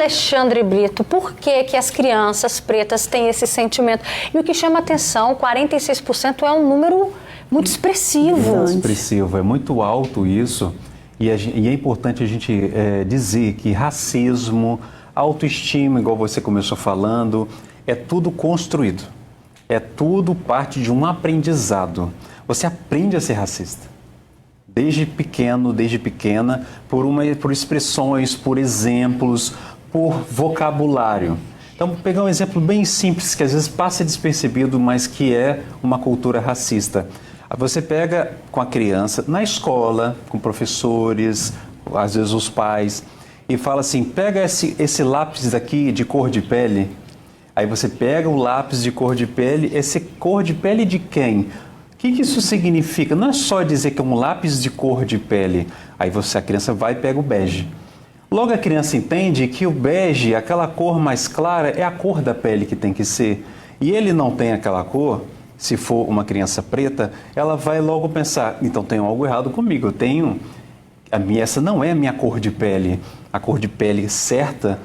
Alexandre Brito, por que que as crianças pretas têm esse sentimento? E o que chama atenção, 46% é um número muito expressivo. Muito expressivo, é muito alto isso. E é importante a gente dizer que racismo, autoestima, igual você começou falando, é tudo construído. É tudo parte de um aprendizado. Você aprende a ser racista. Desde pequeno, desde pequena, por expressões, por exemplos, por vocabulário. Então, vou pegar um exemplo bem simples, que às vezes passa despercebido, mas que é uma cultura racista. Você pega com a criança, na escola, com professores, às vezes os pais, e fala assim, pega esse lápis daqui de cor de pele. Aí você pega o lápis de cor de pele, esse cor de pele de quem? O que isso significa? Não é só dizer que é um lápis de cor de pele. Aí a criança vai e pega o bege. Logo a criança entende que o bege, aquela cor mais clara, é a cor da pele que tem que ser. E ele não tem aquela cor, se for uma criança preta, ela vai logo pensar, então tem algo errado comigo, essa não é a minha cor de pele, a cor de pele certa.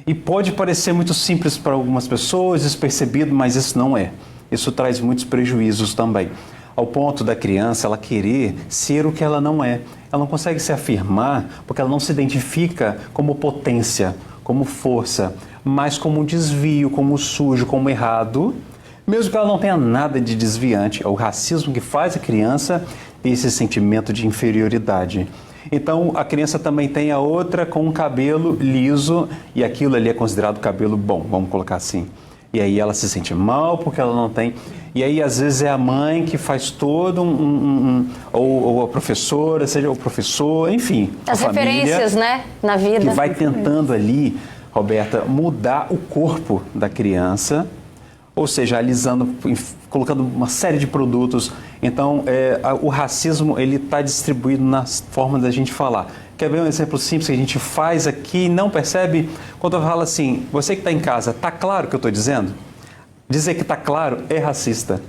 E pode parecer muito simples para algumas pessoas, despercebido, mas isso não é. Isso traz muitos prejuízos também. Ao ponto da criança ela querer ser o que ela não é. Ela não consegue se afirmar porque ela não se identifica como potência, como força, mas como desvio, como sujo, como errado, mesmo que ela não tenha nada de desviante. É o racismo que faz a criança ter esse sentimento de inferioridade. Então, a criança também tem a outra com um cabelo liso e aquilo ali é considerado cabelo bom, vamos colocar assim. E aí ela se sente mal porque ela não tem. E aí, às vezes, é a mãe que faz todo ou a professora, seja o professor, enfim. As referências, né, na vida. Que vai tentando ali, Roberta, mudar o corpo da criança, ou seja, alisando, colocando uma série de produtos. Então, o racismo, ele está distribuído nas formas da gente falar. Quer ver um exemplo simples que a gente faz aqui e não percebe? Quando eu falo assim, você que está em casa, está claro o que eu estou dizendo? Dizer que está claro é racista.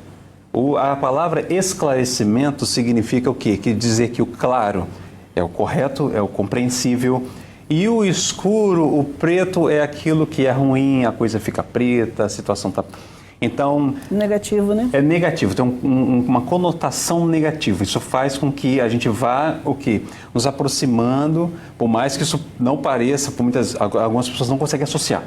A palavra esclarecimento significa o quê? Que dizer que o claro é o correto, é o compreensível, e o escuro, o preto, é aquilo que é ruim, a coisa fica preta, a situação está... Então... Negativo, né? É negativo, tem uma conotação negativa. Isso faz com que a gente vá, nos aproximando, por mais que isso não pareça, algumas pessoas não conseguem associar,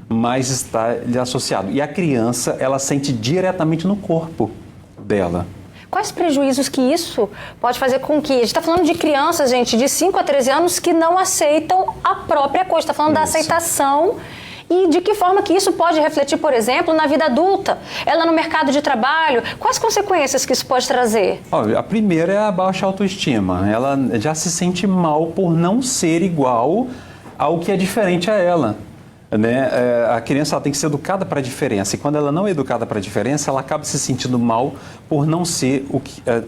mas está associado. E a criança, ela sente diretamente no corpo dela. Quais prejuízos que isso pode fazer com que... A gente está falando de crianças, gente, de 5 a 13 anos que não aceitam a própria coisa. Está falando da aceitação... E de que forma que isso pode refletir, por exemplo, na vida adulta? Ela no mercado de trabalho, quais consequências que isso pode trazer? A primeira é a baixa autoestima. Ela já se sente mal por não ser igual ao que é diferente a ela. Né? A criança ela tem que ser educada para a diferença. E quando ela não é educada para a diferença, ela acaba se sentindo mal por não ser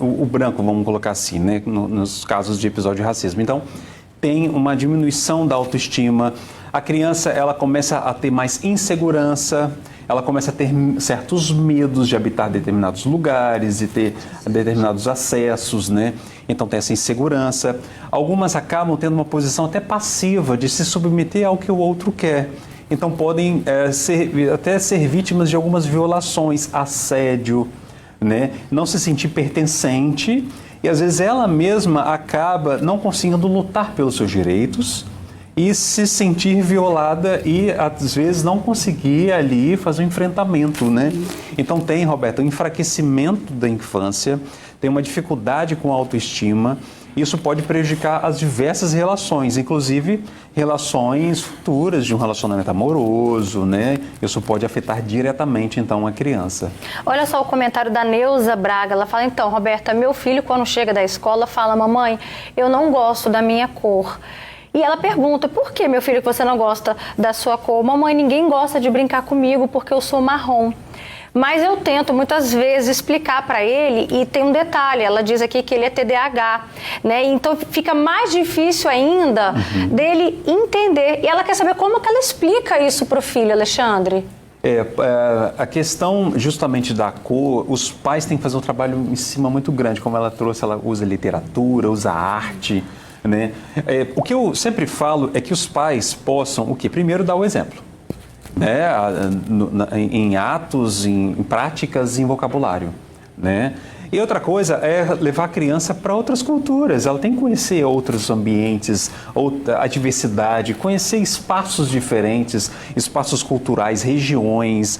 o branco, vamos colocar assim, né? Nos casos de episódio de racismo. Então, tem uma diminuição da autoestima. A criança, ela começa a ter mais insegurança, ela começa a ter certos medos de habitar determinados lugares, de ter determinados acessos, né? Então tem essa insegurança. Algumas acabam tendo uma posição até passiva de se submeter ao que o outro quer. Então podem até ser vítimas de algumas violações, assédio, né? Não se sentir pertencente e às vezes ela mesma acaba não conseguindo lutar pelos seus direitos e se sentir violada e, às vezes, não conseguir ali fazer um enfrentamento, né? Então tem, Roberta, um enfraquecimento da infância, tem uma dificuldade com a autoestima, isso pode prejudicar as diversas relações, inclusive relações futuras de um relacionamento amoroso, né? Isso pode afetar diretamente, então, a criança. Olha só o comentário da Neuza Braga, ela fala, então, Roberta, meu filho, quando chega da escola, fala, mamãe, eu não gosto da minha cor. E ela pergunta, por que, meu filho, que você não gosta da sua cor? Mamãe, ninguém gosta de brincar comigo porque eu sou marrom. Mas eu tento muitas vezes explicar para ele, e tem um detalhe, ela diz aqui que ele é TDAH, né? Então fica mais difícil ainda dele entender. E ela quer saber como que ela explica isso para o filho, Alexandre. A questão justamente da cor, os pais têm que fazer um trabalho em cima muito grande, como ela trouxe, ela usa literatura, usa arte, né? O que eu sempre falo é que os pais possam, o quê? Primeiro, dar o exemplo. Né? Em atos, em práticas, em vocabulário, né? E outra coisa é levar a criança para outras culturas. Ela tem que conhecer outros ambientes, a diversidade, conhecer espaços diferentes, espaços culturais, regiões,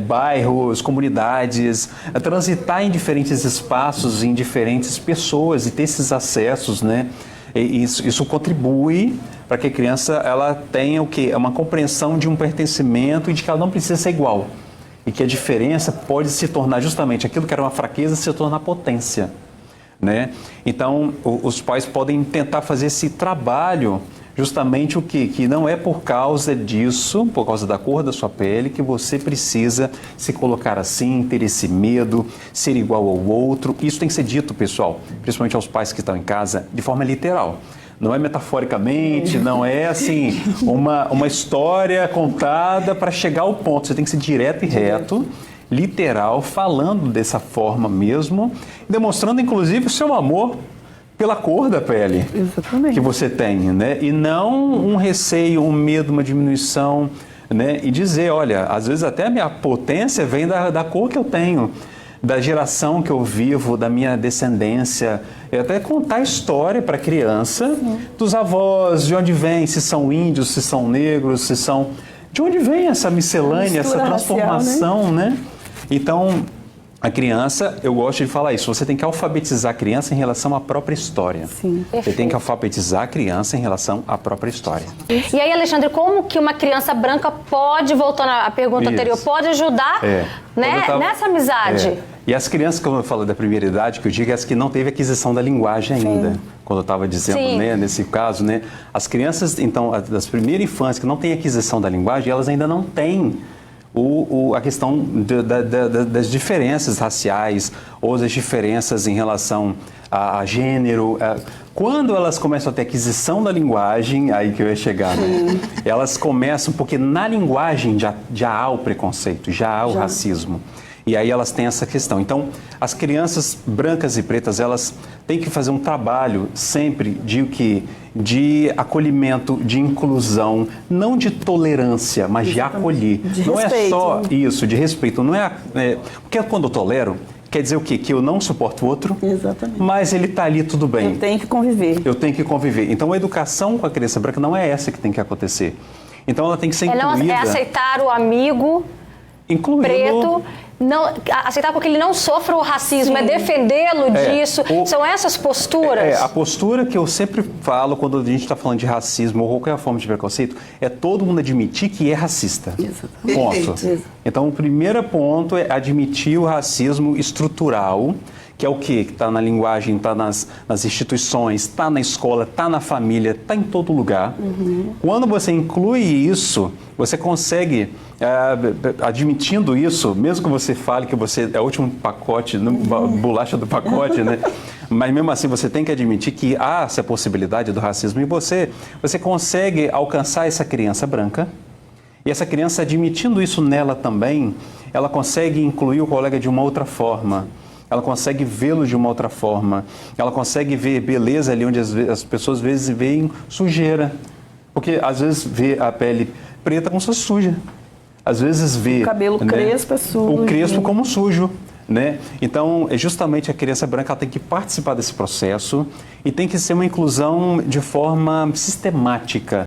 bairros, comunidades, transitar em diferentes espaços, em diferentes pessoas e ter esses acessos, né? E isso contribui para que a criança ela tenha o quê? Uma compreensão de um pertencimento e de que ela não precisa ser igual. E que a diferença pode se tornar justamente aquilo que era uma fraqueza se tornar potência, né? Então, os pais podem tentar fazer esse trabalho justamente o quê? Que não é por causa disso, por causa da cor da sua pele, que você precisa se colocar assim, ter esse medo, ser igual ao outro. Isso tem que ser dito, pessoal, principalmente aos pais que estão em casa, de forma literal. Não é metaforicamente, não é assim, uma história contada para chegar ao ponto. Você tem que ser direto e reto, literal, falando dessa forma mesmo, demonstrando inclusive o seu amor pela cor da pele. Exatamente. Que você tem, né? E não um receio, um medo, uma diminuição, né? E dizer, olha, às vezes até a minha potência vem da cor que eu tenho, da geração que eu vivo, da minha descendência, e até contar a história para a criança, dos avós, de onde vem, se são índios, se são negros, se são... De onde vem essa miscelânea, essa transformação, racial, né? Então, a criança, eu gosto de falar isso, você tem que alfabetizar a criança em relação à própria história. Sim. Você tem que alfabetizar a criança em relação à própria história. E aí, Alexandre, como que uma criança branca pode, voltando à pergunta anterior, pode ajudar nessa amizade? E as crianças, como eu falo da primeira idade, que eu digo, é as que não teve aquisição da linguagem ainda. Sim. Quando eu estava dizendo, né, nesse caso, né, as crianças, então, das primeiras infâncias que não têm aquisição da linguagem, elas ainda não têm a questão das diferenças raciais ou das diferenças em relação a gênero. Quando elas começam a ter aquisição da linguagem, aí que eu ia chegar, né? Elas começam, porque na linguagem já há o preconceito, já há o racismo. E aí elas têm essa questão. Então, as crianças brancas e pretas, elas têm que fazer um trabalho sempre de acolhimento, de inclusão, não de tolerância, mas de acolher. Não é só isso, de respeito. Não porque quando eu tolero, quer dizer o quê? Que eu não suporto o outro, mas ele está ali tudo bem. Eu tenho que conviver. Eu tenho que conviver. Então, a educação com a criança branca não é essa que tem que acontecer. Então, ela tem que ser incluída. É aceitar o amigo preto, não, aceitar porque ele não sofra o racismo, é defendê-lo disso. São essas posturas? A postura que eu sempre falo quando a gente está falando de racismo ou qualquer forma de preconceito é todo mundo admitir que é racista. Ponto. Então, o primeiro ponto é admitir o racismo estrutural, que é o quê? Que está na linguagem, está nas instituições, está na escola, está na família, está em todo lugar. Quando você inclui isso, você consegue, admitindo isso, mesmo que você fale que você é o último pacote, bolacha do pacote, né? Mas mesmo assim você tem que admitir que há essa possibilidade do racismo e você consegue alcançar essa criança branca. E essa criança, admitindo isso nela também, ela consegue incluir o colega de uma outra forma. Ela consegue vê-lo de uma outra forma. Ela consegue ver beleza ali onde as pessoas às vezes veem sujeira. Porque às vezes vê a pele preta como se fosse suja. Às vezes vê... O cabelo crespo é sujo. O crespo como sujo. Né? Então, justamente a criança branca ela tem que participar desse processo e tem que ser uma inclusão de forma sistemática.